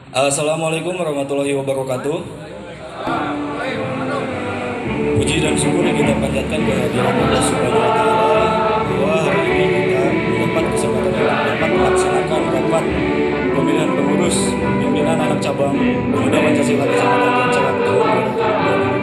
Assalamualaikum warahmatullahi wabarakatuh. Puji dan syukur yang kita panjatkan kehadiran Allah Subhanahu wa taala bahwa hari ini kita mendapat kesempatan untuk dapat melaksanakan rapat pemilihan pengurus pimpinan anak cabang Pemuda Pancasila Kecamatan Jalan tahun 2022.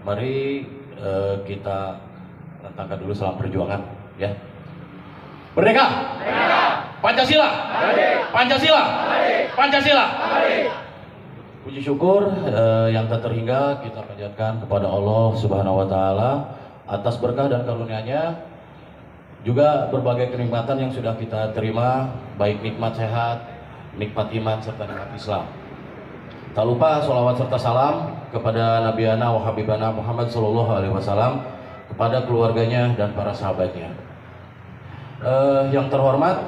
Mari kita lantangkan dulu salam perjuangan, ya. Merdeka! Merdeka! Pancasila! Merdeka! Pancasila! Merdeka! Pancasila! Merdeka! Puji syukur yang tak terhingga kita panjatkan kepada Allah Subhanahu wa taala atas berkah dan karunia-Nya, juga berbagai kenikmatan yang sudah kita terima, baik nikmat sehat, nikmat iman serta nikmat Islam. Tak lupa sholawat serta salam kepada Nabi Ana wa Habibana Muhammad Sallallahu Alaihi Wasallam, kepada keluarganya dan para sahabatnya. Yang terhormat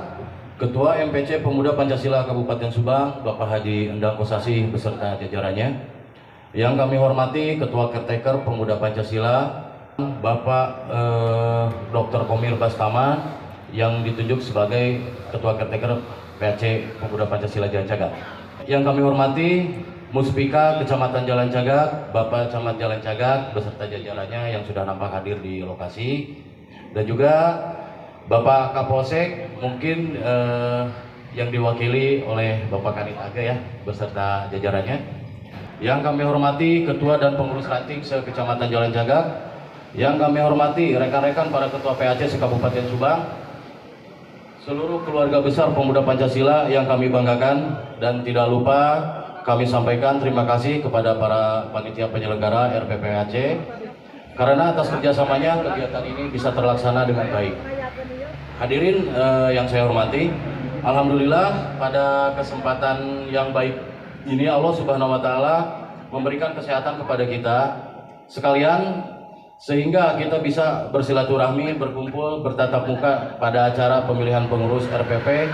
Ketua MPC Pemuda Pancasila Kabupaten Subang, Bapak Haji Endang Kosasih beserta jajarannya. Yang kami hormati Ketua Caretaker Pemuda Pancasila, Bapak Dr. Komil Bastaman, yang ditunjuk sebagai Ketua Caretaker PAC Pemuda Pancasila Jalan Cagak. Yang kami hormati Muspika Kecamatan Jalan Cagak, Bapak Camat Jalan Cagak beserta jajarannya yang sudah nampak hadir di lokasi, dan juga Bapak Kapolsek mungkin yang diwakili oleh Bapak Kanit Aga, ya, beserta jajarannya. Yang kami hormati Ketua dan Pengurus Ranting se-Kecamatan Jalan Cagak. Yang kami hormati rekan-rekan para Ketua PAC se-Kabupaten Subang, seluruh keluarga besar Pemuda Pancasila yang kami banggakan, dan tidak lupa kami sampaikan terima kasih kepada para panitia penyelenggara RPPAC karena atas kerjasamanya kegiatan ini bisa terlaksana dengan baik. Hadirin yang saya hormati, alhamdulillah pada kesempatan yang baik ini Allah Subhanahu wa taala memberikan kesehatan kepada kita sekalian, sehingga kita bisa bersilaturahmi, berkumpul, bertatap muka pada acara pemilihan pengurus RPP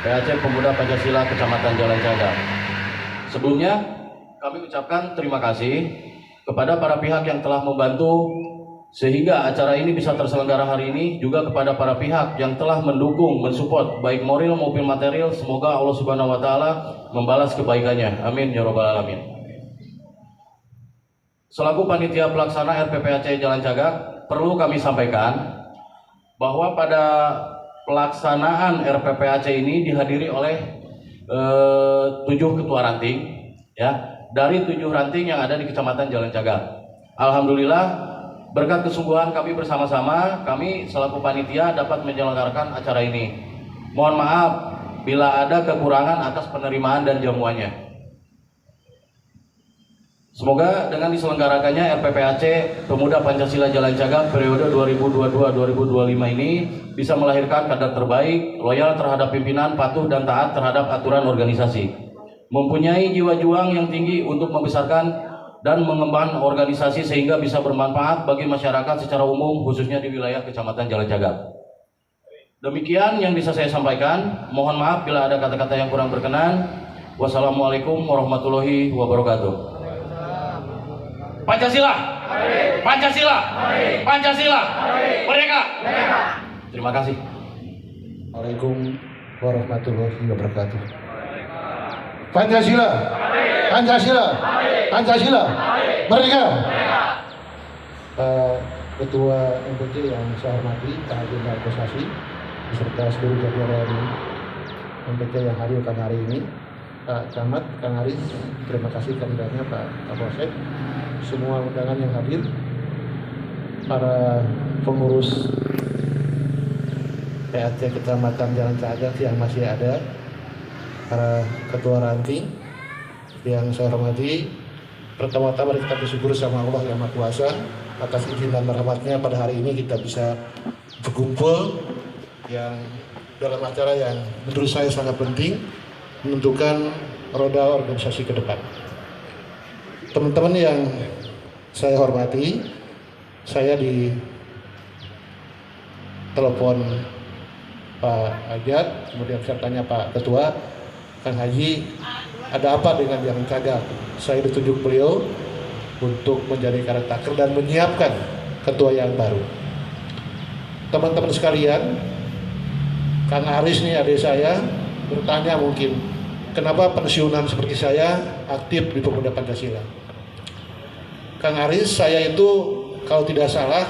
PAC Pemuda Pancasila Kecamatan Jalan Cagak. Sebelumnya kami ucapkan terima kasih kepada para pihak yang telah membantu sehingga acara ini bisa terselenggara hari ini, juga kepada para pihak yang telah mendukung, mensupport baik moral maupun material. Semoga Allah Subhanahu wa taala membalas kebaikannya. Amin ya rabbal alamin. Selaku panitia pelaksana RPPAC Jalan Cagak, perlu kami sampaikan bahwa pada pelaksanaan RPPAC ini dihadiri oleh 7 ketua ranting, ya, dari 7 ranting yang ada di Kecamatan Jalan Cagak. Alhamdulillah, berkat kesungguhan kami bersama-sama, kami selaku panitia dapat menyelenggarakan acara ini. Mohon maaf bila ada kekurangan atas penerimaan dan jamuannya. Semoga dengan diselenggarakannya RPPAC Pemuda Pancasila Jalan Cagak periode 2022-2025 ini bisa melahirkan kader terbaik, loyal terhadap pimpinan, patuh dan taat terhadap aturan organisasi, mempunyai jiwa juang yang tinggi untuk membesarkan dan mengembangkan organisasi sehingga bisa bermanfaat bagi masyarakat secara umum, khususnya di wilayah Kecamatan Jalan Jagat. Demikian yang bisa saya sampaikan. Mohon maaf bila ada kata-kata yang kurang berkenan. Wassalamualaikum warahmatullahi wabarakatuh. Pancasila, Pancasila, Pancasila, Merdeka. Terima kasih. Assalamualaikum warahmatullahi wabarakatuh. Pancasila, Pancasila, Pancasila, Merdeka. Ketua MPC yang saya hormati, Kak Haji Narkosasi, beserta seluruh jajaran MPC yang hadir pada hari ini, Pak Camat, Kang Aris, terima kasih kehadirannya Pak Kapolsek, semua undangan yang hadir, para pengurus PAT Kecamatan Jalan Jagat yang masih ada, para ketua ranting yang saya hormati. Pertama-tama kita bersyukur sama Allah yang Maha Kuasa atas izin dan rahmatnya pada hari ini kita bisa berkumpul yang dalam acara yang menurut saya sangat penting menentukan roda organisasi ke depan. Teman-teman yang saya hormati, saya di telepon Pak Ajat, kemudian saya tanya Pak Ketua, Kang Haji, ada apa dengan Jalan Jagat? Saya ditunjuk beliau untuk menjadi caretaker dan menyiapkan ketua yang baru. Teman-teman sekalian, Kang Aris nih adik saya bertanya mungkin, kenapa pensiunan seperti saya aktif di Pemuda Pancasila? Kang Aris, saya itu kalau tidak salah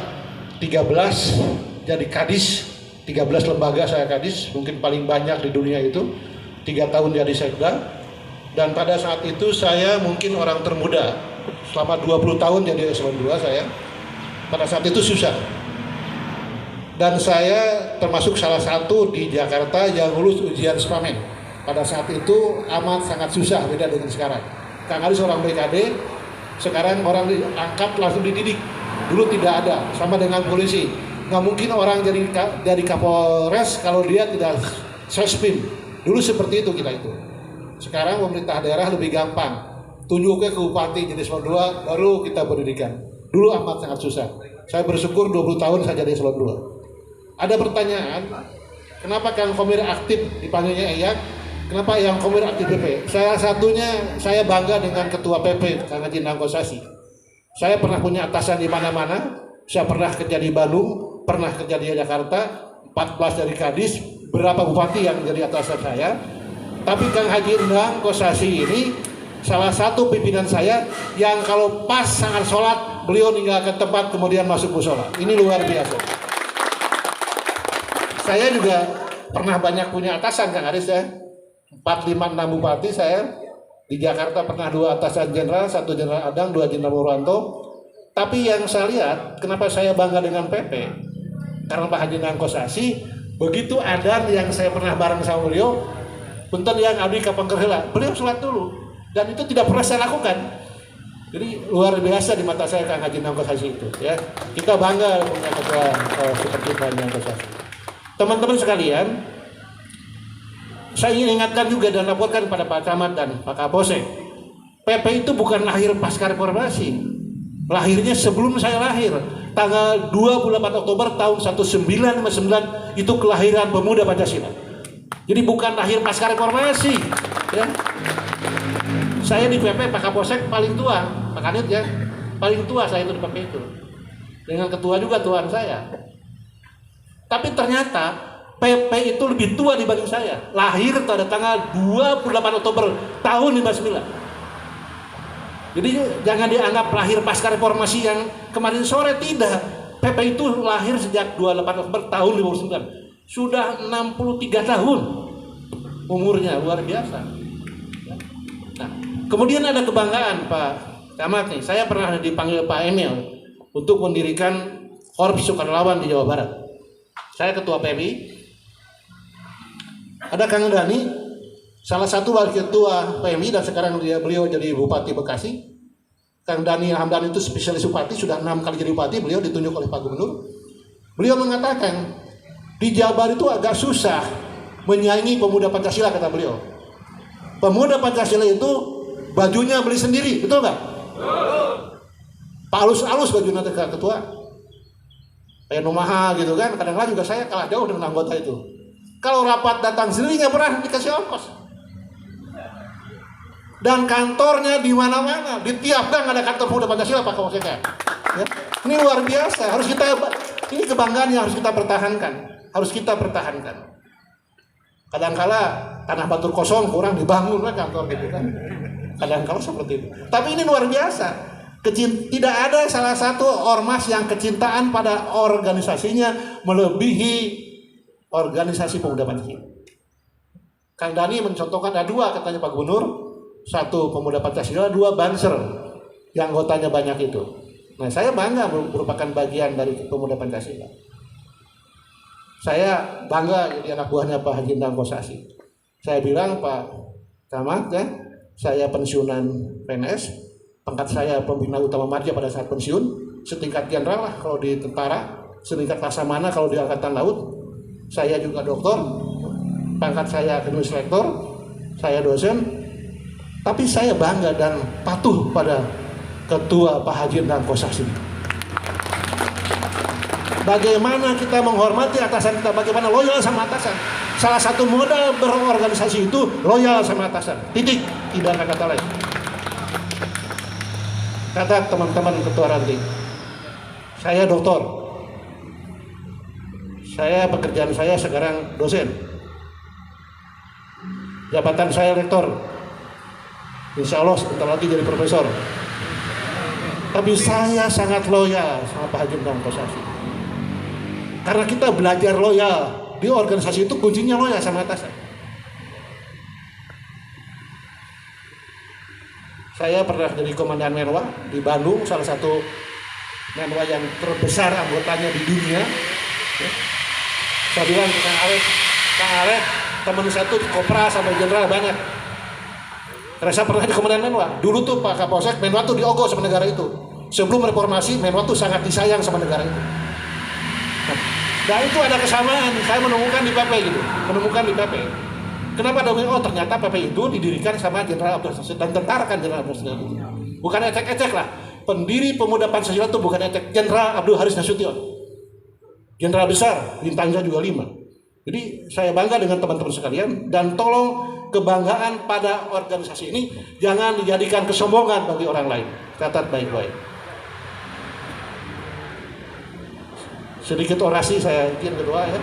13 jadi kadis, 13 lembaga saya kadis, mungkin paling banyak di dunia itu, 3 tahun jadi sekda, dan pada saat itu saya mungkin orang termuda, selama 20 tahun jadi eselon 2 saya, pada saat itu susah. Dan saya termasuk salah satu di Jakarta yang lulus ujian Spamen. Pada saat itu amat sangat susah, beda dengan sekarang. Kang Aris orang BKD, sekarang orang diangkat langsung dididik. Dulu tidak ada, sama dengan polisi. Nggak mungkin orang jadi Kapolres kalau dia tidak sespim. Dulu seperti itu kita itu. Sekarang pemerintah daerah lebih gampang. Tunjuknya ke bupati jadi eselon 2, baru kita pendidikan. Dulu amat sangat susah. Saya bersyukur 20 tahun saya jadi eselon 2. Ada pertanyaan, kenapa Kang Komir aktif dipanggilnya Eyang? Kenapa yang Komir aktif PP? Salah satunya saya bangga dengan ketua PP Kang Haji Nangkosasi. Saya pernah punya atasan di mana-mana. Saya pernah kerja di Bandung, pernah kerja di Jakarta, 14 dari Kadis, berapa bupati yang jadi atasan saya. Tapi Kang Haji Nangkosasi ini salah satu pimpinan saya yang kalau pas sangat sholat, beliau meninggalkan tempat kemudian masuk musola. Ini luar biasa. Saya juga pernah banyak punya atasan Kang Aris ya. 4, 5, 6 bupati saya. Di Jakarta pernah 2 atasan jenderal, 1 jenderal Adang, 2 jenderal Muranto. Tapi yang saya lihat, kenapa saya bangga dengan PP? Karena Pak Haji Nangkosasi, begitu adan yang saya pernah bareng sama beliau, punten yang abdi ka pangkerheula, beliau sholat dulu. Dan itu tidak pernah saya lakukan. Jadi luar biasa di mata saya Kang Haji Nangkosasi itu. Ya. Kita bangga punya ketua seperti Pak Haji Nangkosasi. Teman-teman sekalian, saya ingin ingatkan juga dan laporkan kepada Pak Camat dan Pak Kapolsek, PP itu bukan lahir pasca reformasi, lahirnya sebelum saya lahir, tanggal 28 Oktober tahun 1959 itu kelahiran Pemuda Pancasila. Jadi bukan lahir pasca reformasi. Ya. Saya di PP Pak Kapolsek paling tua, Pak Kanit ya, paling tua saya itu di PP itu, dengan ketua juga tuan saya. Tapi ternyata PP itu lebih tua dibanding saya. Lahir pada tanggal 28 Oktober tahun 59. Jadi jangan dianggap lahir pasca reformasi yang kemarin sore, tidak. PP itu lahir sejak 28 Oktober tahun 59. Sudah 63 tahun umurnya, luar biasa. Nah, kemudian ada kebanggaan Pak Camat nih. Saya pernah dipanggil Pak Emil untuk mendirikan Korps Sukarelawan di Jawa Barat. Saya ketua PMI. Ada Kang Dani, salah satu wakil ketua PMI dan sekarang beliau jadi Bupati Bekasi. Kang Dani Hamdan itu spesialis bupati, sudah 6 kali jadi bupati, beliau ditunjuk oleh Pak Gubernur. Beliau mengatakan, di Jabar itu agak susah menyaingi Pemuda Pancasila, kata beliau. Pemuda Pancasila itu bajunya beli sendiri, betul nggak? Halus-halus baju nanti ke ketua. Kayak Numaha gitu kan, kadang-kadang juga saya kalah jauh dengan anggota itu. Kalau rapat datang sendiri nggak pernah dikasih ongkos. Dan kantornya di mana-mana, di tiap gang ada kantor Pemuda Pancasila Pak Kapolsek. Ya. Ini luar biasa, ini kebanggaan yang harus kita pertahankan, Kadang-kala tanah batur kosong kurang dibangun lah kantor gitu kan. Kadang-kala seperti itu. Tapi ini luar biasa. Tidak ada salah satu ormas yang kecintaan pada organisasinya melebihi organisasi Pemuda Pancasila. Kang Dani mencontohkan ada 2 katanya Pak Gubernur, 1 Pemuda Pancasila, 2 Banser yang anggotanya banyak itu. Nah, saya bangga merupakan bagian dari Pemuda Pancasila. Saya bangga jadi anak buahnya Pak Haji Endang Kosasi. Saya bilang, Pak Camat ya, saya pensiunan PNS, pangkat saya pembina utama marja pada saat pensiun, setingkat jenderal lah kalau di tentara, setingkat laksamana kalau di angkatan laut. Saya juga doktor, pangkat saya akademis lektor, saya dosen. Tapi saya bangga dan patuh pada Ketua Pak Haji Endang Kosasi. Bagaimana kita menghormati atasan kita, bagaimana loyal sama atasan. Salah satu modal berorganisasi itu loyal sama atasan. Titik, tidak ada kata lain. Kata teman-teman ketua ranting, saya doktor, pekerjaan saya sekarang dosen, jabatan saya rektor, insya Allah sebentar lagi jadi profesor. Tapi saya sangat loyal sama Pak Haji Endang Kosasi. Karena kita belajar loyal di organisasi itu, kuncinya loyal sama atasan. Saya pernah jadi komandan Menwa di Bandung, salah satu Menwa yang terbesar anggotanya di dunia. Saya bilang ke Kang Arek, teman saya tuh kopra sampai jenderal banyak. Karena saya pernah jadi komandan Menwa. Dulu tuh Pak Kapolsek, Menwa tuh diogoh sama negara itu. Sebelum reformasi, Menwa tuh sangat disayang sama negara itu. Nah itu ada kesamaan, saya menemukan di PP gitu, Kenapa dong? Oh ternyata PP itu didirikan sama Jenderal Abdul Nasution dan tentara kan Jenderal Abdul Nasution. Bukan ecek-ecek lah. Pendiri Pemuda Pancasila itu bukan ecek, Jenderal Abdul Haris Nasution. Jenderal besar, bintangnya juga 5. Jadi saya bangga dengan teman-teman sekalian, dan tolong kebanggaan pada organisasi ini jangan dijadikan kesombongan bagi orang lain. Catat baik-baik. Sedikit orasi saya izin kedua ya.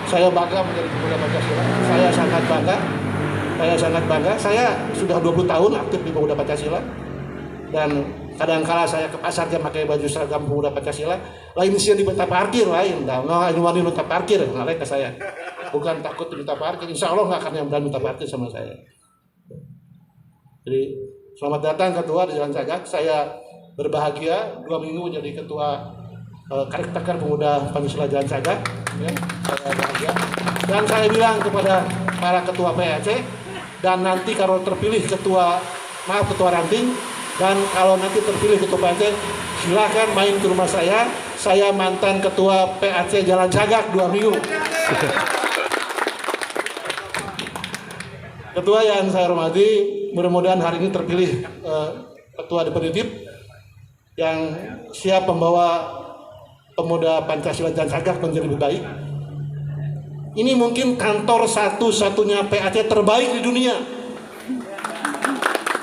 Saya bangga menjadi Pemuda Pancasila. Saya sangat bangga. Saya sudah 20 tahun aktif di Pemuda Pancasila. Dan kadang-kala saya ke pasar dia pakai baju seragam Pemuda Pancasila. Lain sih diminta parkir lain. Nah, ini wani minta parkir ngalek ke saya. Bukan takut diminta parkir. Insya Allah nggak akan yang berani minta parkir sama saya. Jadi selamat datang ketua di Jalan Cagak. Saya berbahagia 2 minggu jadi ketua Kariktakar Pemuda Pancasila Jalan Cagak, ya, saya bahagia. Dan saya bilang kepada para ketua PAC, dan nanti kalau terpilih ketua ranting, dan kalau nanti terpilih ketua PAC, silakan main ke rumah saya. Saya mantan ketua PAC Jalan Cagak 2 minggu. Ketua yang saya hormati, mudah-mudahan hari ini terpilih ketua definitif yang siap membawa Pemuda Pancasila Jalan Cagak menjadi lebih baik. Ini mungkin kantor satu-satunya PAC terbaik di dunia.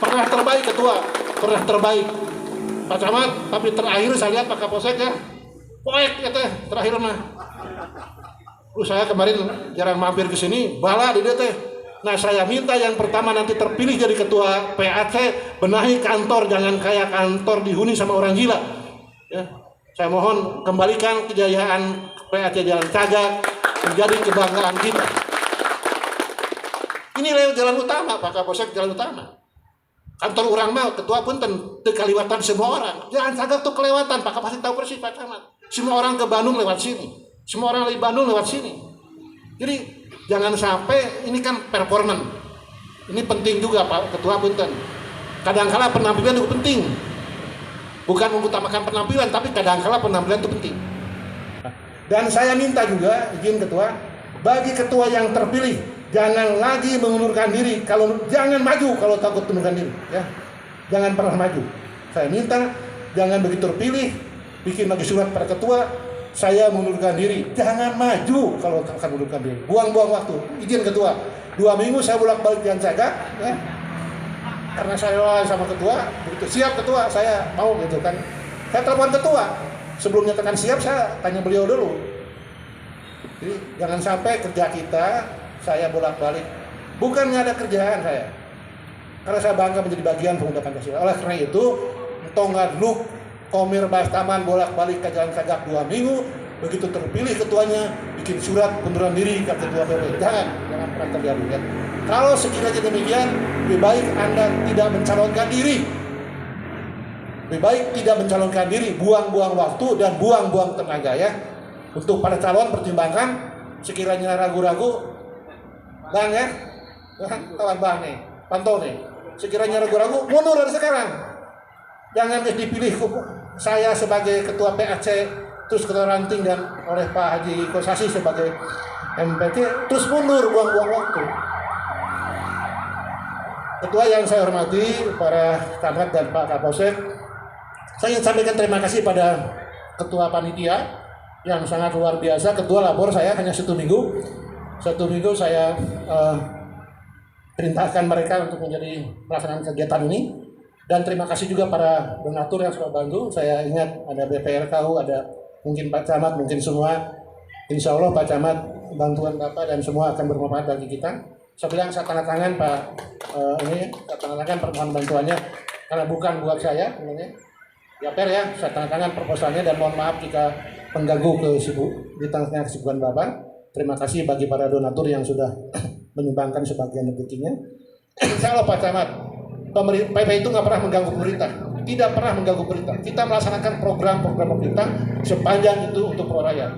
Pernah terbaik ketua, pernah terbaik Pak Camat, tapi terakhir saya lihat Pak Kapolsek ya, poek ya teh terakhir mah. Saya kemarin jarang mampir ke sini, bala di dia teh. Nah saya minta yang pertama nanti terpilih jadi ketua PAC, benahi kantor, jangan kayak kantor dihuni sama orang gila. Ya. Saya mohon kembalikan kejayaan PAC Jalan Cagak menjadi kebanggaan kita. Ini lewat jalan utama, Pak Kapolsek, jalan utama. Kantor orang mah ketua pun terkeliwatan semua orang. Jalan Cagak tuh kelewatan, Pak Kapolsek tahu persis Pak Camat. Semua orang ke Bandung lewat sini. Semua orang dari Bandung lewat sini. Jadi jangan sampai ini kan performan. Ini penting juga Pak Ketua Punten. Kadang-kala penampilan itu penting. Bukan mengutamakan penampilan, tapi kadang-kala penampilan itu penting. Dan saya minta juga, izin ketua, bagi ketua yang terpilih, jangan lagi mengundurkan diri. Jangan maju kalau takut mengundurkan diri. Ya. Jangan pernah maju. Saya minta Jangan begitu terpilih, bikin lagi surat pada ketua, saya mundurkan diri. Jangan maju kalau akan mundurkan diri. Buang-buang waktu. Izin ketua. 2 minggu saya bolak-balik Jalan Sagak, ya. Karena saya sama ketua, begitu siap ketua, saya mau gitu kan. Saya telepon ketua. Sebelum nyatakan siap, saya tanya beliau dulu. Jadi jangan sampai kerja kita, saya bolak-balik. Bukan nggak ada kerjaan saya. Karena saya bangga menjadi bagian pemuda Pancasila. Oleh karena itu, Tonggak Luk, Komir Bastaman bolak-balik ke Jalan Sagak 2 minggu, begitu terpilih ketuanya, bikin surat pengunduran diri ke ketua PP. Jangan pernah terjadi ya. Kalau sekiranya demikian, lebih baik Anda tidak mencalonkan diri. Lebih baik tidak mencalonkan diri, buang-buang waktu dan buang-buang tenaga ya. Untuk para calon pertimbangkan, sekiranya ragu-ragu, Bang ya, kawan Bang nih, pantau nih, sekiranya ragu-ragu, mundur dari sekarang. Jangan dipilih saya sebagai ketua PAC, terus ketua ranting dan oleh Pak Haji Kosasi sebagai MPT, terus mundur, buang-buang waktu. Ketua yang saya hormati, para camat dan Pak Kapolsek, saya ingin sampaikan terima kasih pada ketua panitia yang sangat luar biasa. Ketua lapor saya hanya 1 minggu. 1 minggu saya perintahkan mereka untuk menjadi pelaksanaan kegiatan ini. Dan terima kasih juga para donatur yang sudah bantu. Saya ingat ada BPRKU, ada mungkin Pak Camat, mungkin semua. Insya Allah Pak Camat, bantuan Bapak dan semua akan bermanfaat bagi kita. Saya bilang saya tanda tangan Pak, saya tanda tangan permohonan bantuannya karena bukan buat saya, ya per ya, saya tanda tangan proposalnya dan mohon maaf jika mengganggu di tengah kesibukan Bapak. Terima kasih bagi para donatur yang sudah menyumbangkan sebagian rezekinya. Insya Allah Pak Camat, PP itu nggak pernah mengganggu pemerintah, tidak pernah mengganggu pemerintah. Kita melaksanakan program-program pemerintah sepanjang itu untuk pro rakyat.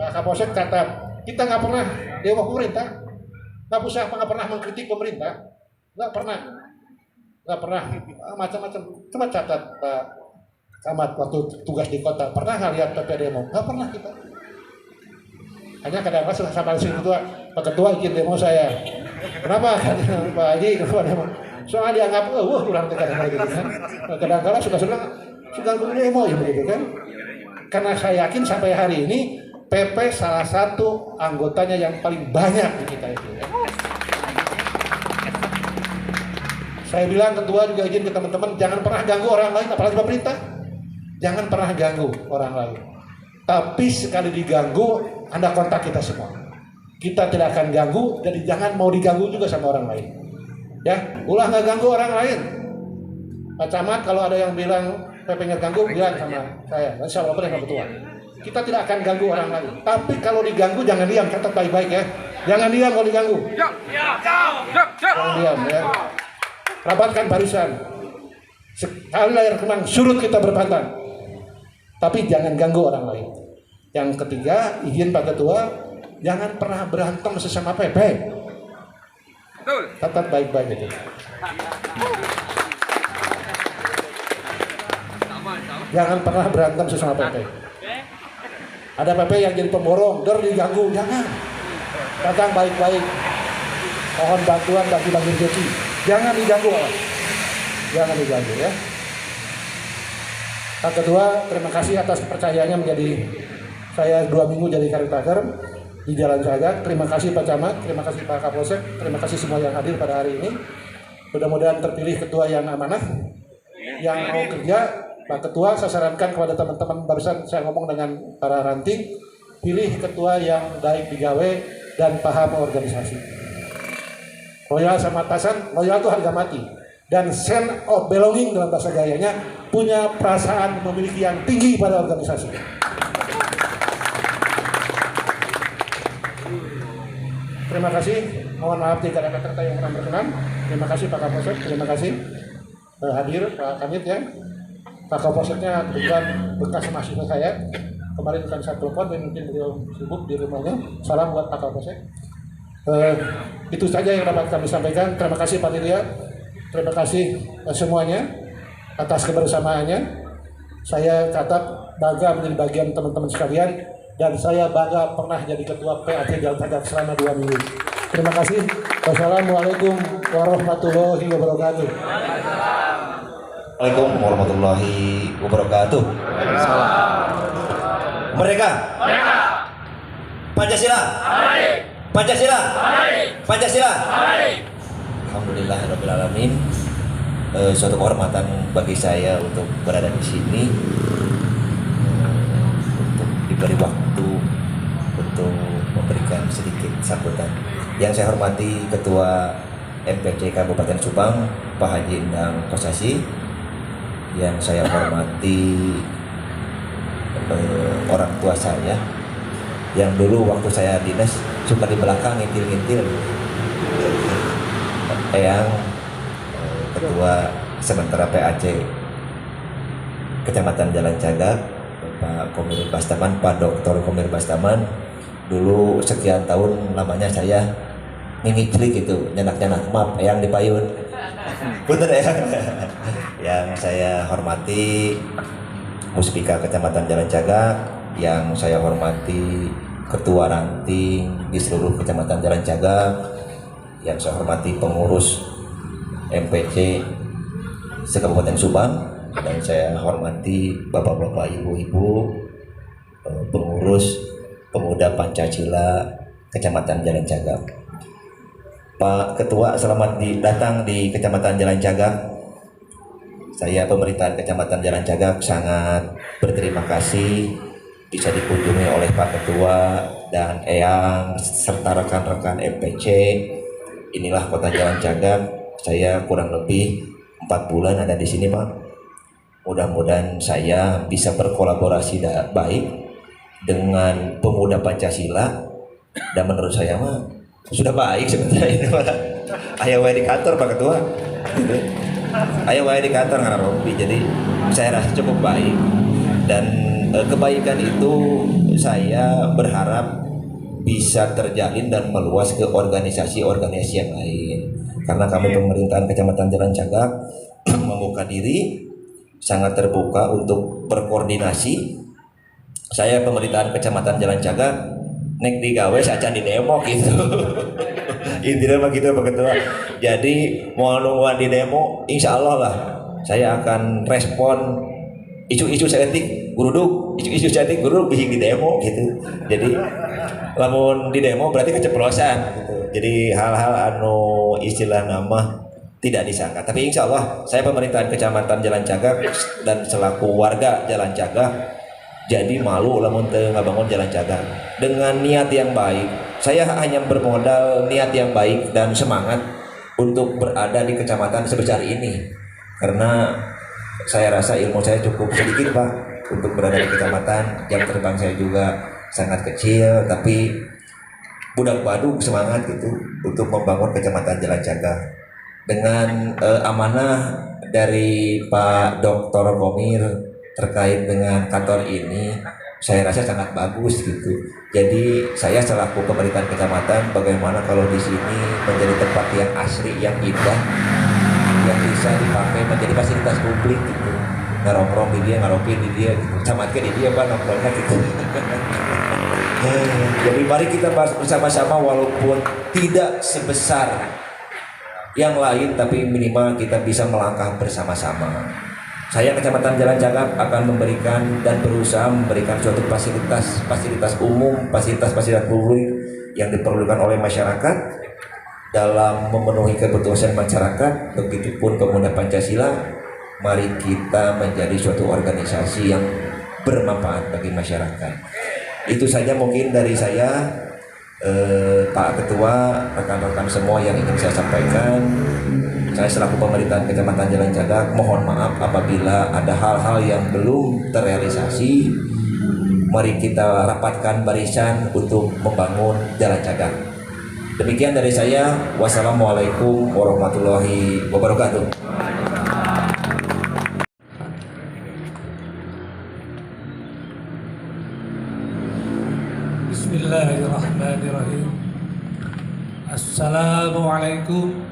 Pak Kapolsek kata kita nggak pernah dewa pemerintah. Nggak pernah mengkritik pemerintah, nggak pernah macam-macam. Cuma catat Pak Camat waktu tugas di kota, pernah nggak lihat PP demo? Nggak pernah kita. Hanya kadang-kadang sama si ketua, Pak Ketua izin demo saya. Kenapa? Pak Haji ketua demo. Soalnya dianggap, kurang tegas gitu kan. Kadang-kadang suka demo ya begitu kan. Karena saya yakin sampai hari ini PP salah satu anggotanya yang paling banyak di kita itu. Ya. Saya bilang ketua juga izin ke teman-teman jangan pernah ganggu orang lain, apalagi pemerintah. Jangan pernah ganggu orang lain. Tapi sekali diganggu, Anda kontak kita semua. Kita tidak akan ganggu, jadi jangan mau diganggu juga sama orang lain. Ya, ulah nggak ganggu orang lain. Pak Camat kalau ada yang bilang PP-nya ganggu, bilang sama saya. Insya Allah dengan ketua. Kita tidak akan ganggu orang lain. Tapi kalau diganggu jangan diam, catat baik-baik ya. Jangan diam kalau diganggu. Jangan diam ya. Rapatkan barisan. Sekali layar kemang surut kita berpantang. Tapi jangan ganggu orang lain. Yang ketiga, izin Pak Ketua, jangan pernah berantem sesama PP. Catat baik-baik itu. Jangan pernah berantem sesama PP. Ada PP yang jadi pemborong, diganggu, jangan. Datang baik-baik. Mohon bantuan bagi-bagi rezeki. Jangan diganggu, jangan diganggu ya. Pak Ketua, terima kasih atas kepercayaannya menjadi saya 2 minggu jadi karitaker di Jalan Sagak. Terima kasih Pak Camat, terima kasih Pak Kapolsek, terima kasih semua yang hadir pada hari ini. Mudah-mudahan terpilih ketua yang amanah, yang mau kerja. Pak Ketua, saya sarankan kepada teman-teman, barusan saya ngomong dengan para ranting, pilih ketua yang baik digawe dan paham organisasi. Loyal sama atasan, loyal itu harga mati. Dan sense of belonging dalam bahasa gayanya, punya perasaan memiliki yang tinggi pada organisasi. Terima kasih, mohon maaf jika ada kata-kata yang kurang berkenan. Terima kasih Pak Kapolsek, terima kasih hadir Pak Kanit ya. Pak Kapolseknya bukan bekas mahasiswa saya. Kemarin kan saya telepon dan mungkin beliau sibuk di rumahnya. Salam buat Pak Kapolsek. Itu saja yang dapat kami sampaikan. Terima kasih panitia. Terima kasih semuanya atas kebersamaannya. Saya catat bangga menjadi bagian teman-teman sekalian dan saya bangga pernah jadi ketua PAC Jalan Sagak selama 2 minggu. Terima kasih. Wassalamualaikum warahmatullahi wabarakatuh. Assalamualaikum warahmatullahi wabarakatuh. Merdeka. Pancasila. Pancasila. Pancasila. Alhamdulillahirabbil alamin. Suatu kehormatan bagi saya untuk berada di sini, untuk diberi waktu untuk memberikan sedikit sambutan. Yang saya hormati Ketua MPC Kabupaten Subang, Pak Haji Endang Kosasi. Yang saya hormati orang tua saya, yang dulu waktu saya dinas suka di belakang ngintil-ngintil. Yang Ketua sementara PAC Kecamatan Jalan Cagak, Pak Komir Bastaman, Pak Dr. Komir Bastaman. Dulu sekian tahun lamanya saya ngingiklik gitu, nyenak-nyenak map yang di payun. Bener ya. Yang saya hormati Muspika Kecamatan Jalan Cagak, yang saya hormati Ketua Ranting di seluruh Kecamatan Jalan Cagak, yang saya hormati pengurus MPC se-Kabupaten Subang, dan saya hormati bapak-bapak, ibu-ibu, pengurus pemuda Pancasila Kecamatan Jalan Cagak. Pak Ketua, selamat datang di Kecamatan Jalan Cagak. Saya pemerintahan Kecamatan Jalan Cagak sangat berterima kasih bisa dikunjungi oleh Pak Ketua dan Eyang serta rekan-rekan MPC. Inilah Kota Jalan Cagak. Saya kurang lebih 4 bulan ada di sini, Pak. Mudah-mudahan saya bisa berkolaborasi baik dengan pemuda Pancasila, dan menurut saya mah sudah baik sebenarnya ini, Pak. Ayo wae di kantor Pak Ketua. Ayo wae di kantor karena Robi. Jadi saya rasa cukup baik, dan kebaikan itu saya berharap bisa terjalin dan meluas ke organisasi-organisasi yang lain. Karena kami pemerintahan Kecamatan Jalan Cagak membuka diri, sangat terbuka untuk berkoordinasi. Saya pemerintahan Kecamatan Jalan Cagak nek digawe saja di demo gitu. Intinya mah gitu Pak Ketua. Jadi mau nungguan di demo, insya Allah lah saya akan respon isu-isu seetik guruduk, isu-isu seetik guruduk bisa di demo gitu. Jadi lamun di demo berarti keceplosan gitu. Jadi hal-hal anu istilah nama tidak disangka. Tapi insya Allah saya pemerintahan Kecamatan Jalan Cagak dan selaku warga Jalan Cagak jadi malu lamun teu ngabangun Jalan Cagak dengan niat yang baik. Saya hanya bermodal niat yang baik dan semangat untuk berada di kecamatan sebesar ini, karena saya rasa ilmu saya cukup sedikit Pak untuk berada di kecamatan. Jam terbang saya juga sangat kecil, tapi budak badung semangat gitu untuk membangun Kecamatan Jalan Cagak dengan amanah dari Pak Dr. Komir terkait dengan kantor ini. Saya rasa sangat bagus gitu. Jadi saya selaku pemerintahan kecamatan, bagaimana kalau di sini menjadi tempat yang asri, yang indah, yang bisa dipakai menjadi fasilitas publik gitu. Nongkrong di dia, ngaropi di dia gitu. Camatkan di dia Pak nongkrongnya gitu. Jadi mari kita bersama-sama, walaupun tidak sebesar yang lain, tapi minimal kita bisa melangkah bersama-sama. Saya Kecamatan Jalan Cagak akan memberikan dan berusaha memberikan suatu fasilitas umum, fasilitas publik yang diperlukan oleh masyarakat dalam memenuhi kebutuhan masyarakat. Begitupun pemuda Pancasila, mari kita menjadi suatu organisasi yang bermanfaat bagi masyarakat. Itu saja mungkin dari saya, Pak Ketua, rekan-rekan semua yang ingin saya sampaikan. Saya selaku pemerintahan Kecamatan Jalan Cagak mohon maaf apabila ada hal-hal yang belum terrealisasi. Mari kita rapatkan barisan untuk membangun Jalan Cagak. Demikian dari saya. Wassalamualaikum warahmatullahi wabarakatuh. Bismillahirrahmanirrahim. Assalamualaikum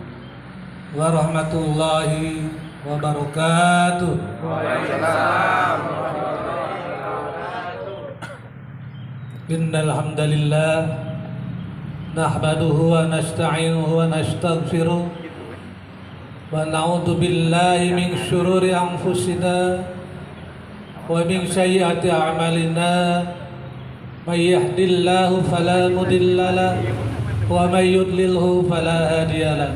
warahmatullahi wabarakatuh. Waalaikumsalam. Innal hamdalillah nahmaduhu wa nasta'inuhu wa nastaghfiruh ونعوذ بالله من شرور أنفسنا ومن سيئات أعمالنا من يهد الله فلا مضل له ومن يضلله فلا هادي له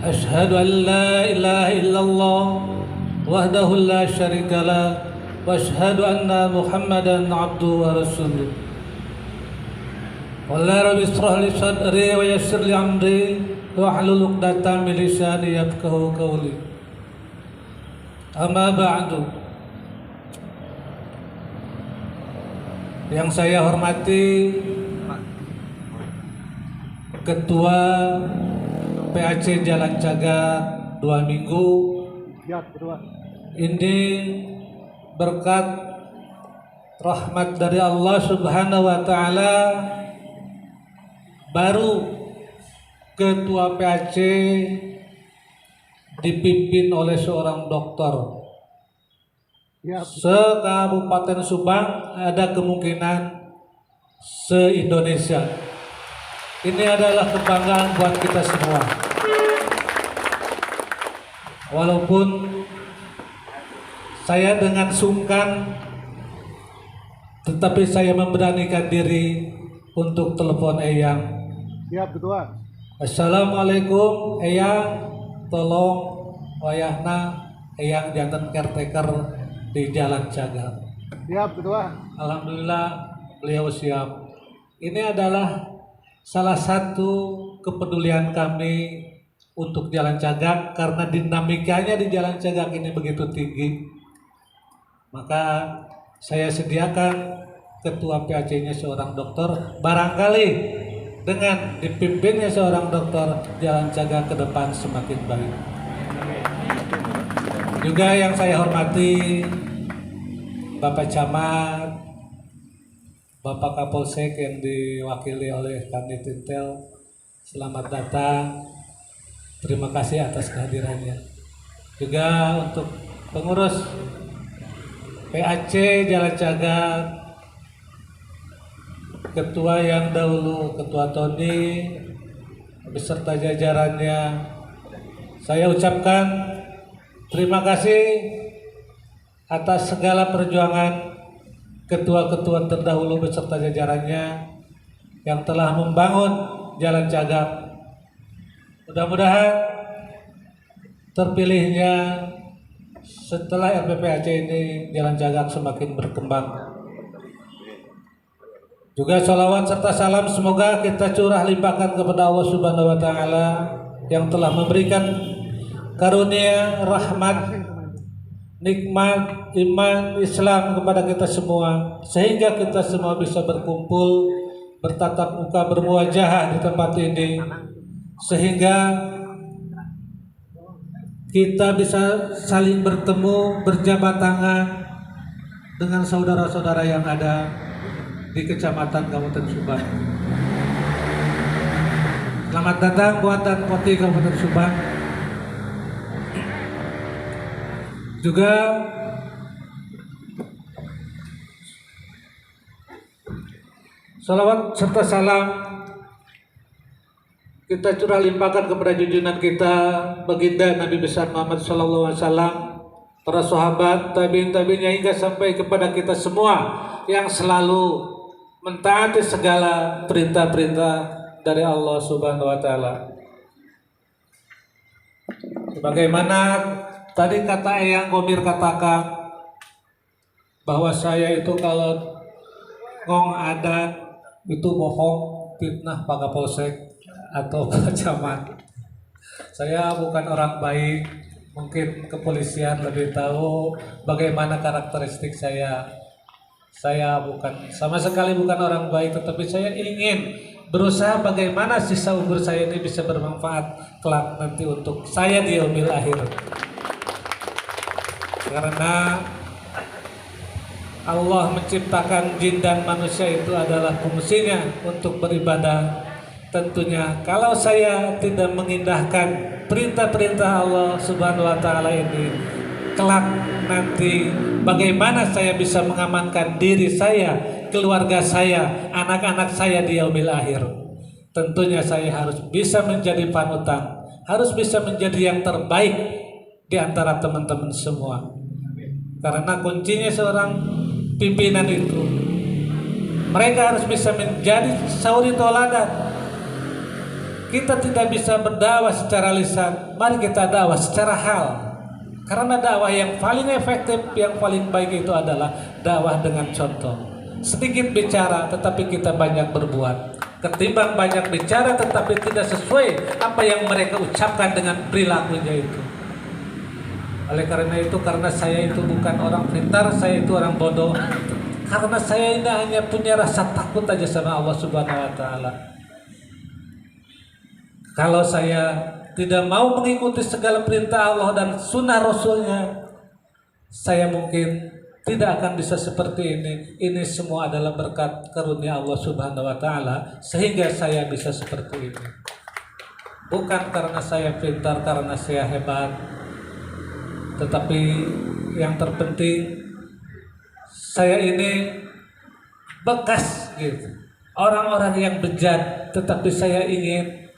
أشهد أن لا إله إلا الله وحده لا شريك له وأشهد أن محمدا عبده ورسوله ولا رب اشرح لي صدري ويسر لي أمري واحلل عقدة من لساني يفقهوا قولي أما بعد. Yang saya hormati Ketua PAC Jalan Cagak 2 minggu ini berkat rahmat dari Allah Subhanahu wa Ta'ala, baru Ketua PAC dipimpin oleh seorang dokter. Se-Kabupaten Subang, ada kemungkinan se-Indonesia. Ini adalah kebanggaan buat kita semua. Walaupun saya dengan sungkan, tetapi saya memberanikan diri untuk telepon Eyang. Siap, Ketua. Assalamualaikum Eyang, tolong wayahna Eyang jantan caretaker di Jalan Cagak. Siap, Ketua. Alhamdulillah beliau siap. Ini adalah salah satu kepedulian kami untuk Jalan Cagak, karena dinamikanya di Jalan Cagak ini begitu tinggi. Maka saya sediakan ketua PAC-nya seorang dokter. Barangkali dengan dipimpinnya seorang dokter, Jalan Cagak ke depan semakin baik. Juga yang saya hormati Bapak Camat, Bapak Kapolsek yang diwakili oleh Kanit Intel, selamat datang. Terima kasih atas kehadirannya. Juga untuk pengurus PAC Jalan Cagak, Ketua yang dahulu, Ketua Tony, beserta jajarannya, saya ucapkan terima kasih atas segala perjuangan ketua-ketua terdahulu beserta jajarannya yang telah membangun Jalan Cagak. Mudah-mudahan terpilihnya setelah RPPAC ini Jalan Cagak semakin berkembang. Juga sholawat serta salam semoga kita curah limpahkan kepada Allah Subhanahu wa Ta'ala yang telah memberikan karunia, rahmat, nikmat, iman, Islam kepada kita semua, sehingga kita semua bisa berkumpul, bertatap muka, bermuajahah di tempat ini, sehingga kita bisa saling bertemu, berjabat tangan dengan saudara-saudara yang ada di Kecamatan Kabupaten Subang. Selamat datang buat dan Koti Kabupaten Subang. Juga salawat serta salam kita curah limpahkan kepada junjungan kita baginda Nabi besar Muhammad SAW, para sahabat, tabiin-tabiinnya, hingga sampai kepada kita semua yang selalu mentaati segala perintah-perintah dari Allah Subhanahu wa Ta'ala. Sebagaimana tadi kata Eyang Komir katakan bahwa saya itu kalau ngong adat itu bohong, fitnah Pak Kapolsek atau Pak Camat. Saya bukan orang baik, mungkin kepolisian lebih tahu bagaimana karakteristik saya. Saya bukan, sama sekali bukan orang baik, tetapi saya ingin berusaha bagaimana sisa umur saya ini bisa bermanfaat kelak nanti untuk saya di yaumil akhir. Karena Allah menciptakan jin dan manusia itu adalah fungsinya untuk beribadah. Tentunya kalau saya tidak mengindahkan perintah-perintah Allah Subhanahu wa Ta'ala ini, kelak nanti bagaimana saya bisa mengamankan diri saya, keluarga saya, anak-anak saya di yaumil akhir. Tentunya saya harus bisa menjadi panutan, harus bisa menjadi yang terbaik di antara teman-teman semua. Karena kuncinya seorang pimpinan itu, mereka harus bisa menjadi suri toladan. Kita tidak bisa berdakwah secara lisan, mari kita dakwah secara hal. Karena dakwah yang paling efektif, yang paling baik itu adalah dakwah dengan contoh. Sedikit bicara tetapi kita banyak berbuat, ketimbang banyak bicara tetapi tidak sesuai apa yang mereka ucapkan dengan perilakunya itu. Oleh karena itu, karena saya itu bukan orang pintar, saya itu orang bodoh. Karena saya ini hanya punya rasa takut aja sama Allah Subhanahu wa Ta'ala. Kalau saya tidak mau mengikuti segala perintah Allah dan sunnah Rasulnya, saya mungkin tidak akan bisa seperti ini. Ini semua adalah berkat karunia Allah Subhanahu wa Ta'ala sehingga saya bisa seperti ini. Bukan karena saya pintar, karena saya hebat, tetapi yang terpenting saya ini bekas gitu. Orang-orang yang bejat, tetapi saya ingin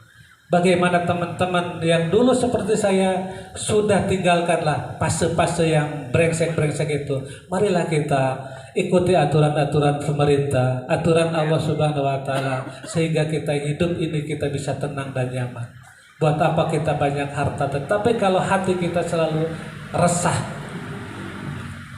bagaimana teman-teman yang dulu seperti saya sudah tinggalkanlah fase-fase yang brengsek-brengsek itu. Marilah kita ikuti aturan-aturan pemerintah, aturan Allah Subhanahu wa Ta'ala, sehingga kita hidup ini kita bisa tenang dan nyaman. Buat apa kita banyak harta, tetapi kalau hati kita selalu resah,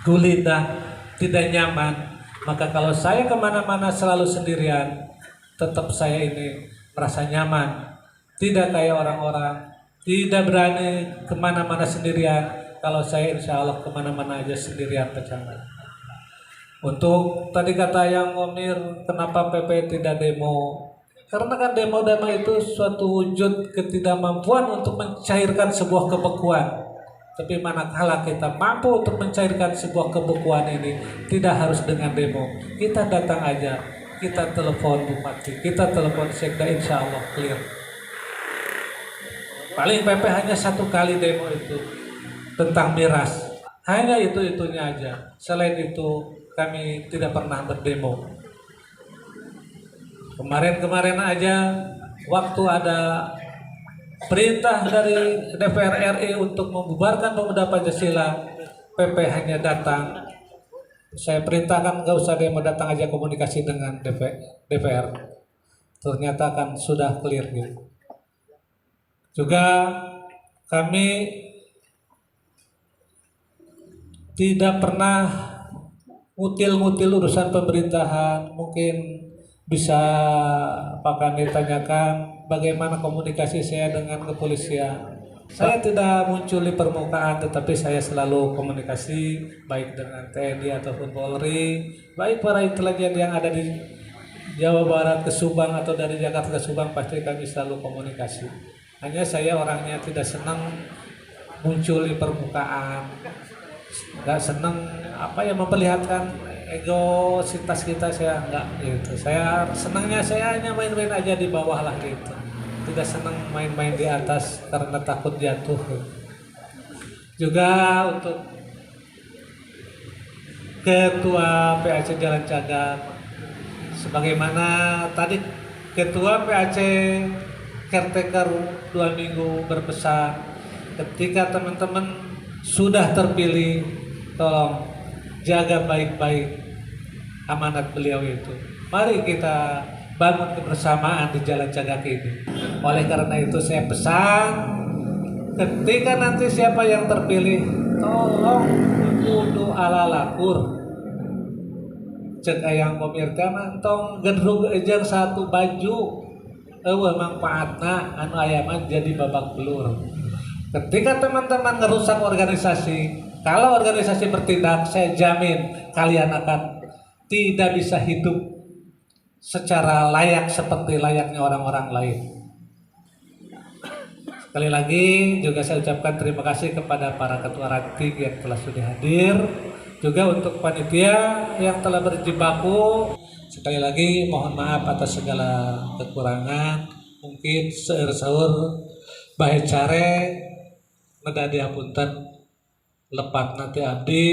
gulita, tidak nyaman, maka kalau saya kemana-mana selalu sendirian, tetap saya ini merasa nyaman. Tidak kayak orang-orang, tidak berani kemana-mana sendirian. Kalau saya insya Allah kemana-mana aja sendirian pecangan. Untuk tadi kata yang ngomir, kenapa PP tidak demo? Karena kan demo itu suatu wujud ketidakmampuan untuk mencairkan sebuah kebekuan. Tapi manakala kita mampu untuk mencairkan sebuah kebekuan ini, tidak harus dengan demo. Kita datang aja, kita telepon bupati, kita telepon sekda, insya Allah clear. Paling PP hanya satu kali demo itu tentang miras, hanya itu-itunya aja. Selain itu kami tidak pernah berdemo. Kemarin-kemarin aja waktu ada perintah dari DPR RI untuk membubarkan pemuda Pancasila, PP hanya datang. Saya perintahkan nggak usah demo, datang aja komunikasi dengan DPR. Ternyata kan sudah clear gitu. Juga kami tidak pernah ngutil-ngutil urusan pemerintahan. Mungkin bisa Pak Kandi tanyakan bagaimana komunikasi saya dengan kepolisian. Saya tidak muncul di permukaan, tetapi saya selalu komunikasi baik dengan TNI ataupun Polri, baik para intelijen yang ada di Jawa Barat ke Subang atau dari Jakarta ke Subang, pasti kami selalu komunikasi. Hanya saya orangnya tidak senang muncul di permukaan, nggak senang memperlihatkan egositas kita, saya nggak gitu. Saya senangnya saya hanya main-main aja di bawah lah gitu. Tidak senang main-main di atas karena takut jatuh. Juga untuk Ketua PAC Jalan Cagak, sebagaimana tadi Ketua PAC caretaker 2 minggu berpesan, ketika teman-teman sudah terpilih, tolong jaga baik-baik amanat beliau itu. Mari kita bangun kebersamaan di Jalan Cagak ini. Oleh karena itu saya pesan, ketika nanti siapa yang terpilih, tolong kudu ala lakur. Cek ayang pemirsa mantong gendrug ejang satu baju. Manfaatna anu ayaman jadi babak belur. Ketika teman-teman ngerusak organisasi, kalau organisasi bertindak, saya jamin kalian akan tidak bisa hidup secara layak seperti layaknya orang-orang lain. Sekali lagi juga saya ucapkan terima kasih kepada para ketua ranting yang telah sudah hadir, juga untuk panitia yang telah berjibaku. Sekali lagi mohon maaf atas segala kekurangan, mungkin seur-seur bae care medadi hapunten lepat nanti abdi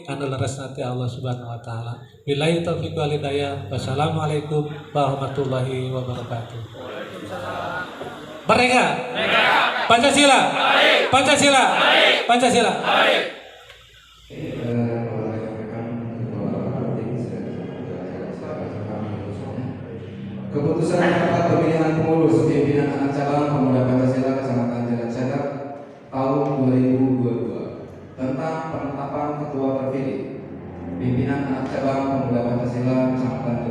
anu leres nanti Allah Subhanahu wa Ta'ala. Billahi taufiq wal hidayah. Wassalamualaikum warahmatullahi wabarakatuh. Merdeka. Pancasila. Pancasila. Pancasila. Keputusan rapat pemilihan pengurus pimpinan anak cabang Pemuda Pancasila Kecamatan Jalan Sagap tahun 2022 tentang penetapan ketua terpilih pimpinan anak cabang Pemuda Pancasila Kecamatan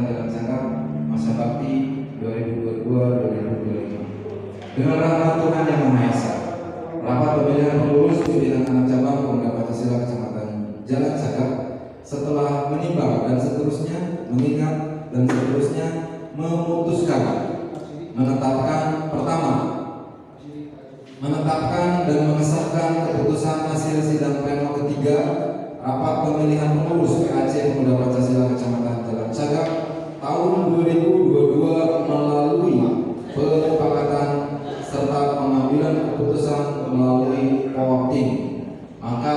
Jalan Sagap masa bakti 2022-2025. Dengan rahmat Tuhan Yang Maha Esa, rapat pemilihan pengurus pimpinan anak cabang Pemuda Pancasila Kecamatan Jalan Sagap setelah menimbang dan seterusnya mengingat dan seterusnya memutuskan menetapkan dan mengesahkan keputusan hasil sidang pleno ketiga rapat pemilihan pengurus PAC Pemuda Pancasila Kecamatan Jalan Sagap tahun 2022 melalui kesepakatan serta pengambilan keputusan melalui voting. Maka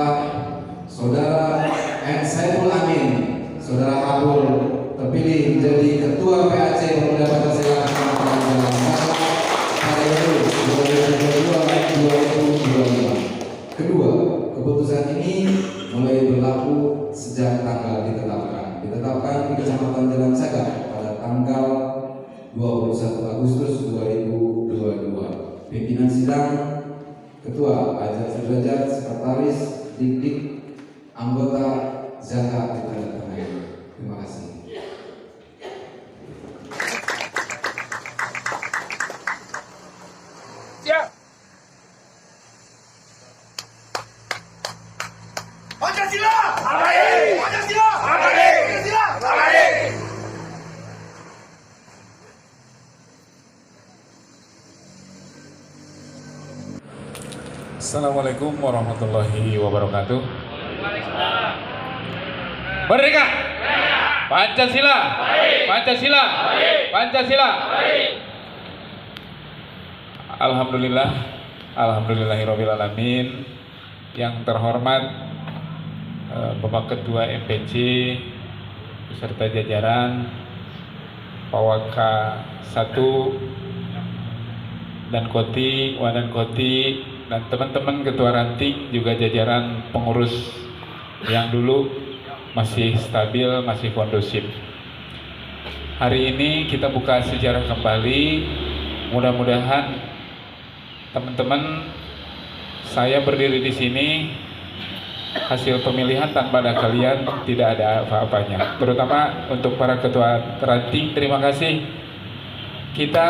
saudara N. Saiful Amin, saudara Abdul terpilih menjadi Ketua PAC Pemuda Pancasila Kecamatan Jalan Sagap periode 2022-2025. Kedua, keputusan ini mulai berlaku sejak tanggal ditetapkan di Kecamatan Jalan Sagap pada tanggal 21 Agustus 2022. Pimpinan sidang Ketua Ajat Sudrajat, Sekretaris Dik-Dik, anggota Zakat ditandatangani. Terima kasih. Pancasila! Pancasila! Pancasila! Assalamualaikum warahmatullahi wabarakatuh. Merdeka! Pancasila! Pancasila! Pancasila! Alhamdulillah, alhamdulillahirabbil alamin. Yang terhormat Bapak Ketua MPC beserta jajaran Pawaka 1 dan Koti, Wadan Koti, dan teman-teman Ketua Ranting, juga jajaran pengurus yang dulu masih stabil, masih kondusif. Hari ini kita buka sejarah kembali. Mudah-mudahan teman-teman, saya berdiri di sini hasil pemilihan tanpa ada kalian tidak ada apa-apanya. Terutama untuk para Ketua Ranting, terima kasih. Kita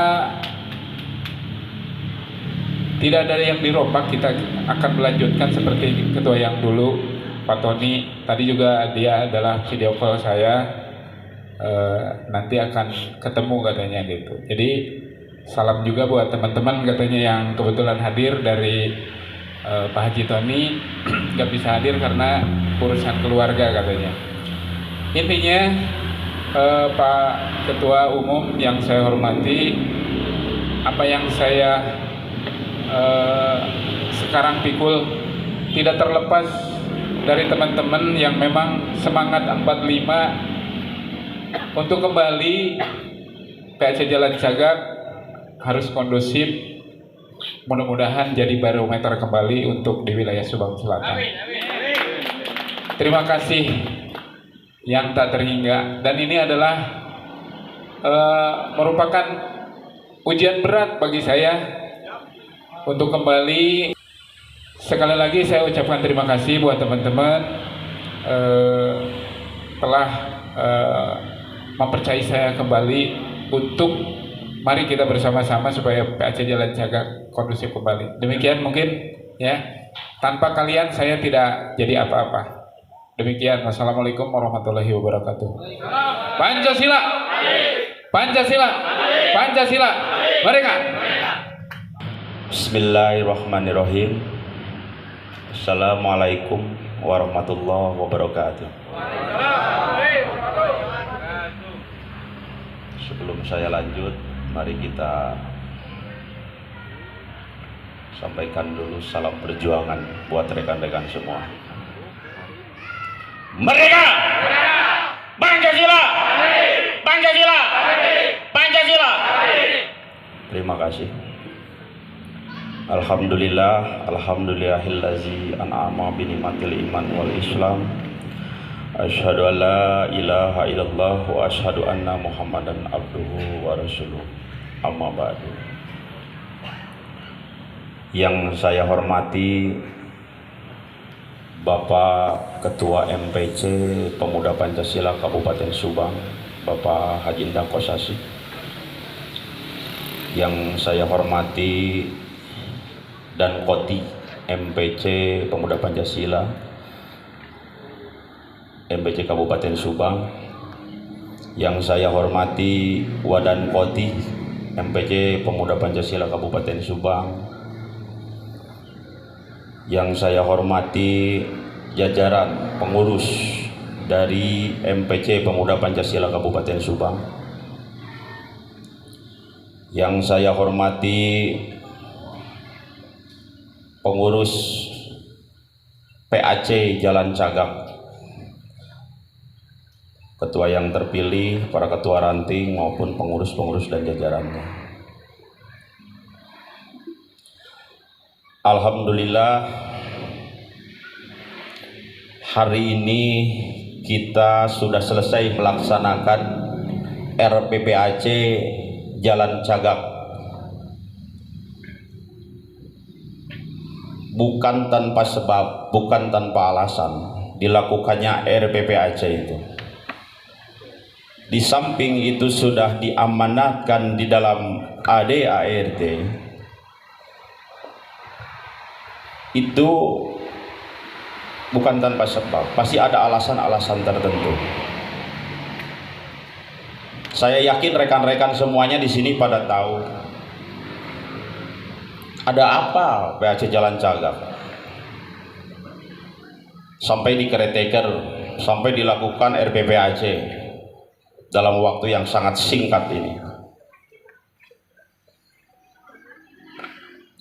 tidak ada yang dirombak, kita akan melanjutkan seperti ketua yang dulu, Pak Tony. Tadi juga dia adalah video call saya, nanti akan ketemu katanya gitu. Jadi salam juga buat teman-teman katanya yang kebetulan hadir dari Pak Haji Tony, nggak bisa hadir karena urusan keluarga katanya. Intinya Pak Ketua Umum yang saya hormati, apa yang saya sekarang pikul tidak terlepas dari teman-teman yang memang semangat 45 untuk kembali PAC Jalan Sagap harus kondusif. Mudah-mudahan jadi barometer kembali untuk di wilayah Subang Selatan. Terima kasih yang tak terhingga, dan ini adalah merupakan ujian berat bagi saya untuk kembali. Sekali lagi saya ucapkan terima kasih buat teman-teman telah mempercayai saya kembali untuk mari kita bersama-sama supaya PAC Jalan Sagap kondusif kembali. Demikian mungkin ya. Tanpa kalian saya tidak jadi apa-apa. Demikian. Wassalamualaikum warahmatullahi wabarakatuh. Pancasila. Pancasila. Pancasila. Merdeka. Bismillahirrahmanirrahim. Assalamualaikum warahmatullahi wabarakatuh. Sebelum saya lanjut, mari kita sampaikan dulu salam perjuangan buat rekan-rekan semua. Merdeka! Pancasila! Pancasila! Pancasila! kasih. Alhamdulillah, alhamdulillahillazi an'ama bi ni'matil iman wal islam. Asyhadu an la ilaha illallah wa asyhadu anna Muhammadan abduhu wa rasuluh. Amma ba'du. Yang saya hormati Bapak Ketua MPC Pemuda Pancasila Kabupaten Subang, Bapak Haji Indah Kosasi. Yang saya hormati dan Koti MPC Pemuda Pancasila MPC Kabupaten Subang. Yang saya hormati Wadan Koti MPC Pemuda Pancasila Kabupaten Subang. Yang saya hormati jajaran pengurus dari MPC Pemuda Pancasila Kabupaten Subang. Yang saya hormati pengurus PAC Jalan Cagak, ketua yang terpilih, para ketua ranting maupun pengurus-pengurus dan jajarannya. Alhamdulillah, hari ini kita sudah selesai melaksanakan RPPAC Jalan Cagak. Bukan tanpa sebab, bukan tanpa alasan dilakukannya RPPAC itu. Di samping itu sudah diamanatkan di dalam ADART, itu bukan tanpa sebab, pasti ada alasan-alasan tertentu. Saya yakin rekan-rekan semuanya di sini pada tahu ada apa PAC Jalan Cagak sampai dikereteker, sampai dilakukan RPPAC dalam waktu yang sangat singkat ini.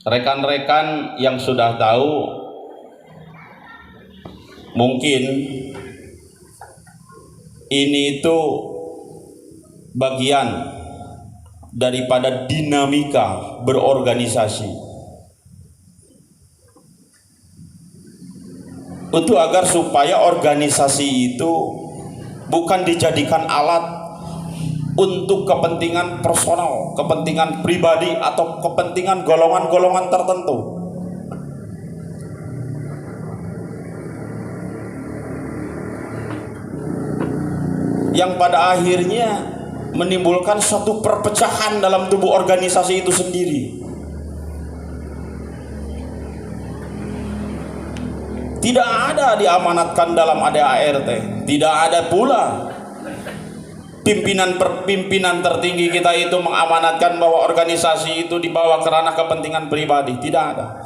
Rekan-rekan yang sudah tahu mungkin ini itu bagian daripada dinamika berorganisasi untuk agar supaya organisasi itu bukan dijadikan alat untuk kepentingan personal, kepentingan pribadi atau kepentingan golongan-golongan tertentu. Yang pada akhirnya menimbulkan suatu perpecahan dalam tubuh organisasi itu sendiri. Tidak ada diamanatkan dalam ADART, tidak ada pula pimpinan tertinggi kita itu mengamanatkan bahwa organisasi itu dibawa ke ranah kepentingan pribadi. Tidak ada.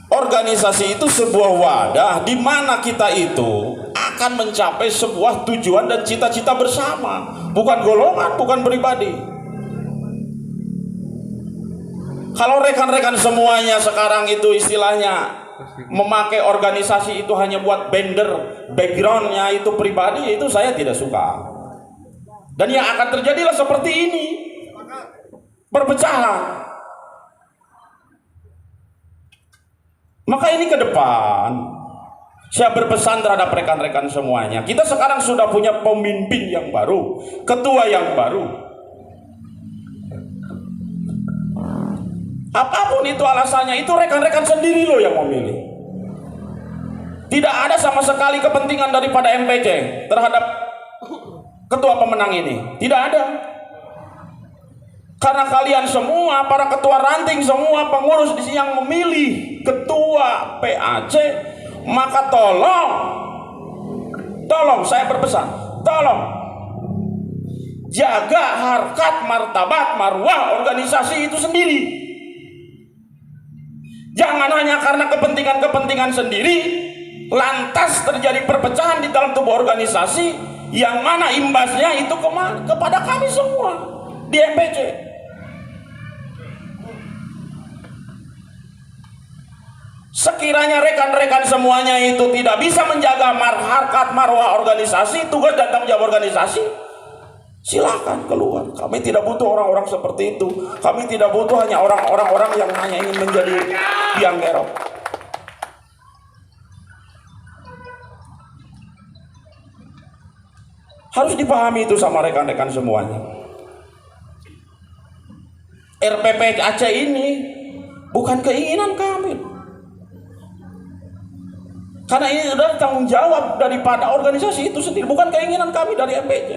Organisasi itu sebuah wadah di mana kita itu akan mencapai sebuah tujuan dan cita-cita bersama, bukan golongan, bukan pribadi. Kalau rekan-rekan semuanya sekarang itu istilahnya memakai organisasi itu hanya buat banner, backgroundnya itu pribadi, itu saya tidak suka. Dan yang akan terjadilah seperti ini, perpecahan. Maka ini ke depan saya berpesan terhadap rekan-rekan semuanya. Kita sekarang sudah punya pemimpin yang baru, ketua yang baru. Apapun itu alasannya, itu rekan-rekan sendiri loh yang memilih. Tidak ada sama sekali kepentingan daripada MPC terhadap ketua pemenang ini. Tidak ada. Karena kalian semua, para ketua ranting semua, pengurus di sini yang memilih ketua PAC, maka tolong saya berpesan, tolong jaga harkat, martabat, marwah organisasi itu sendiri. Jangan hanya karena kepentingan-kepentingan sendiri lantas terjadi perpecahan di dalam tubuh organisasi, yang mana imbasnya itu kepada kami semua di MPC. Sekiranya rekan-rekan semuanya itu tidak bisa menjaga harkat marwah organisasi, tugas dan tanggung jawab organisasi, Silahkan keluar. Kami tidak butuh orang-orang seperti itu. Kami tidak butuh hanya orang-orang yang hanya ingin menjadi biang kerok. Harus dipahami itu sama rekan-rekan semuanya. RPP Aceh ini bukan keinginan kami. Karena ini adalah tanggung jawab daripada organisasi itu sendiri, bukan keinginan kami dari MPC.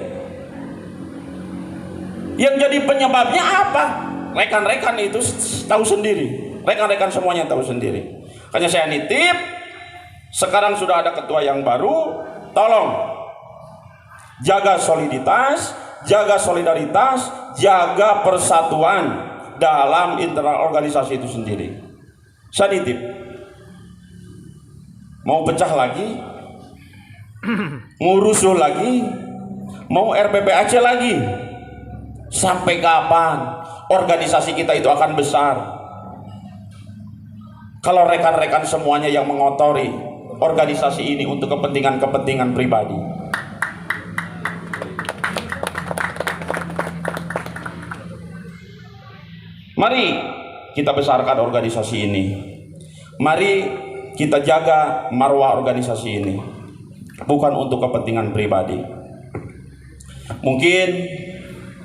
Yang jadi penyebabnya apa? Rekan-rekan itu tahu sendiri. Rekan-rekan semuanya tahu sendiri. Hanya saya nitip, sekarang sudah ada ketua yang baru, tolong jaga soliditas, jaga solidaritas, jaga persatuan dalam internal organisasi itu sendiri. Saya nitip. Mau pecah lagi, mau rusuh lagi, mau RPP Aceh lagi, sampai kapan organisasi kita itu akan besar? Kalau rekan-rekan semuanya yang mengotori organisasi ini untuk kepentingan-kepentingan pribadi. Mari kita besarkan organisasi ini. Mari kita jaga marwah organisasi ini, bukan untuk kepentingan pribadi. Mungkin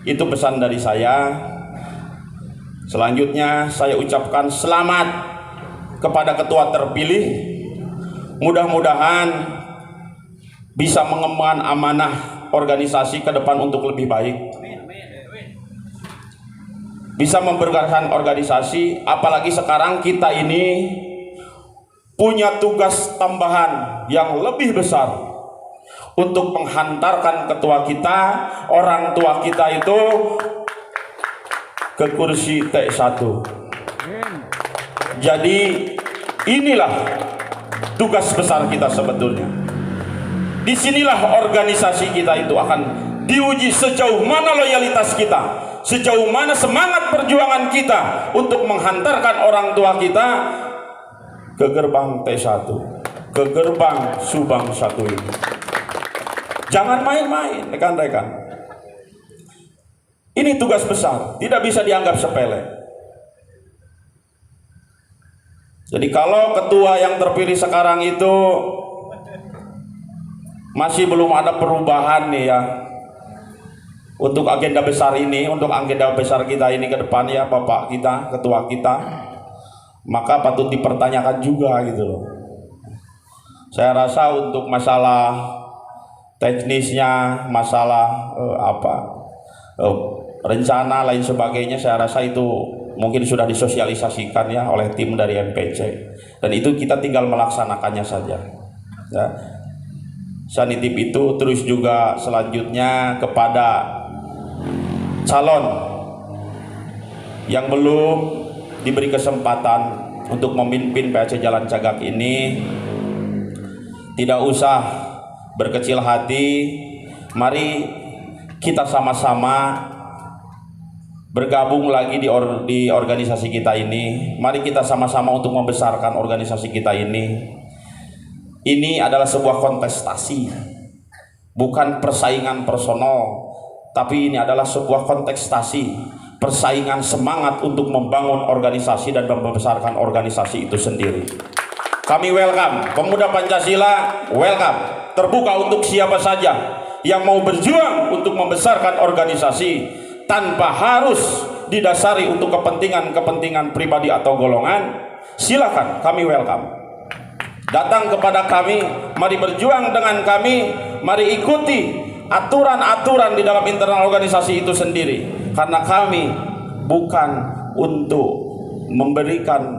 itu pesan dari saya. Selanjutnya saya ucapkan selamat kepada ketua terpilih. Mudah-mudahan bisa mengemban amanah organisasi ke depan untuk lebih baik. Bisa memberkahkan organisasi, apalagi sekarang kita ini punya tugas tambahan yang lebih besar untuk menghantarkan ketua kita, orang tua kita itu ke kursi T1. Jadi inilah tugas besar kita sebetulnya. Disinilah organisasi kita itu akan diuji sejauh mana loyalitas kita, sejauh mana semangat perjuangan kita untuk menghantarkan orang tua kita ke gerbang T1, ke gerbang Subang 1 ini. Jangan main-main, rekan-rekan. Ini tugas besar, tidak bisa dianggap sepele. Jadi kalau ketua yang terpilih sekarang itu masih belum ada perubahan nih ya, untuk agenda besar ini, untuk agenda besar kita ini ke depan ya, Bapak kita, ketua kita, maka patut dipertanyakan juga gitu loh. Saya rasa untuk masalah teknisnya, masalah rencana lain sebagainya, saya rasa itu mungkin sudah disosialisasikan ya oleh tim dari MPC, dan itu kita tinggal melaksanakannya saja ya. Saya nitip itu. Terus juga selanjutnya kepada calon yang belum diberi kesempatan untuk memimpin PAC Jalan Cagak ini, tidak usah berkecil hati. Mari kita sama-sama bergabung lagi di organisasi kita ini. Mari kita sama-sama untuk membesarkan organisasi kita ini. Ini adalah sebuah kontestasi, bukan persaingan personal, tapi ini adalah sebuah kontestasi, persaingan semangat untuk membangun organisasi dan membesarkan organisasi itu sendiri. Kami welcome, pemuda Pancasila welcome, terbuka untuk siapa saja yang mau berjuang untuk membesarkan organisasi tanpa harus didasari untuk kepentingan pribadi atau golongan. Silakan, kami welcome. Datang kepada kami, mari berjuang dengan kami, mari ikuti aturan-aturan di dalam internal organisasi itu sendiri. Karena kami bukan untuk memberikan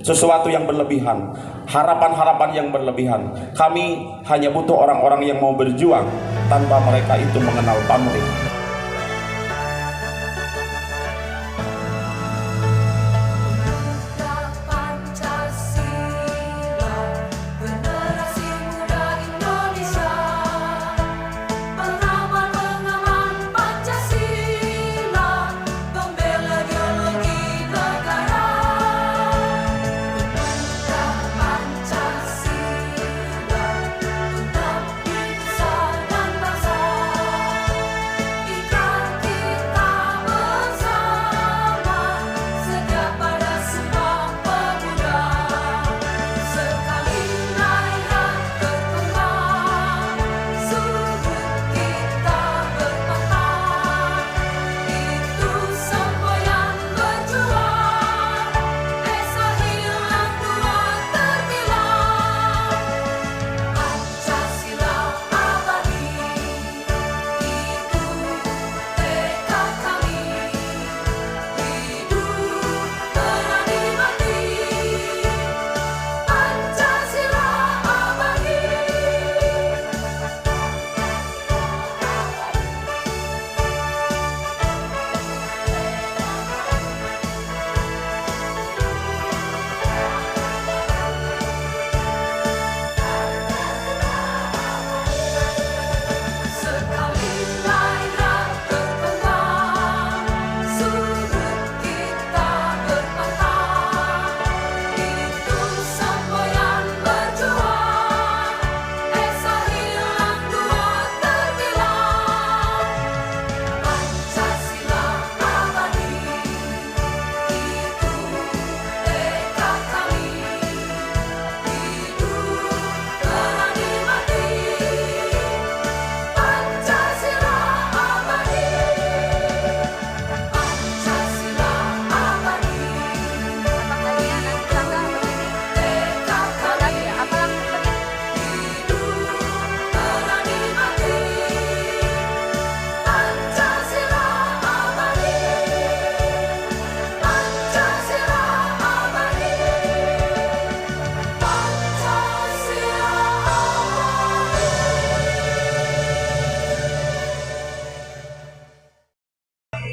sesuatu yang berlebihan, harapan-harapan yang berlebihan. Kami hanya butuh orang-orang yang mau berjuang tanpa mereka itu mengenal pamrih. Pancasila, tetap bisa dan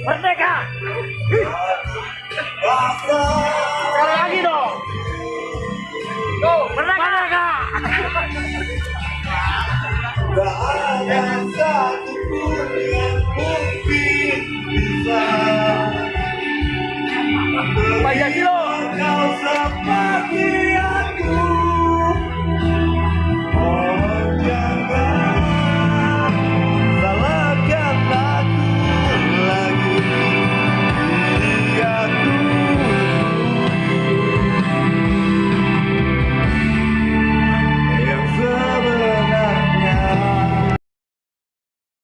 Merdeka! Sekali lagi dong! Go! Merdeka! Pancasila!